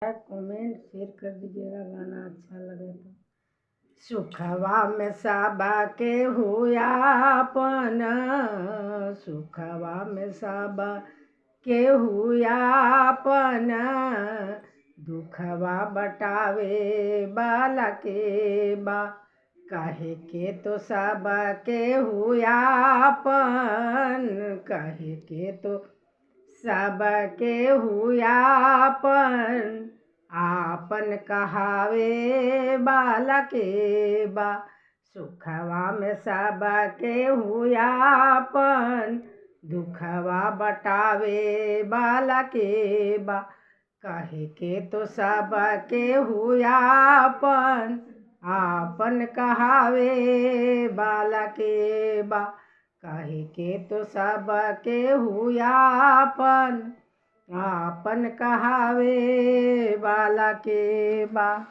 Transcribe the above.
Comment share कर दीजिएगा, गाना अच्छा लगे तो। सुखवा में साबा के हुयापन, सुखवा में साबा के हुयापन, दुखवा बटावे बाला के बा, कहे के तो साबा के हुयापन, कहे के तो सबके हुयापन, आपन कहावे बाला के बा, सुखवा में सबके हुयापन, दुखवा बटावे बाला के बा, कहे के तो सबके हुयापन, आपन कहावे बाला के बा, कहे के तो सबके हुयापन, आपन कहावे बाला के बा।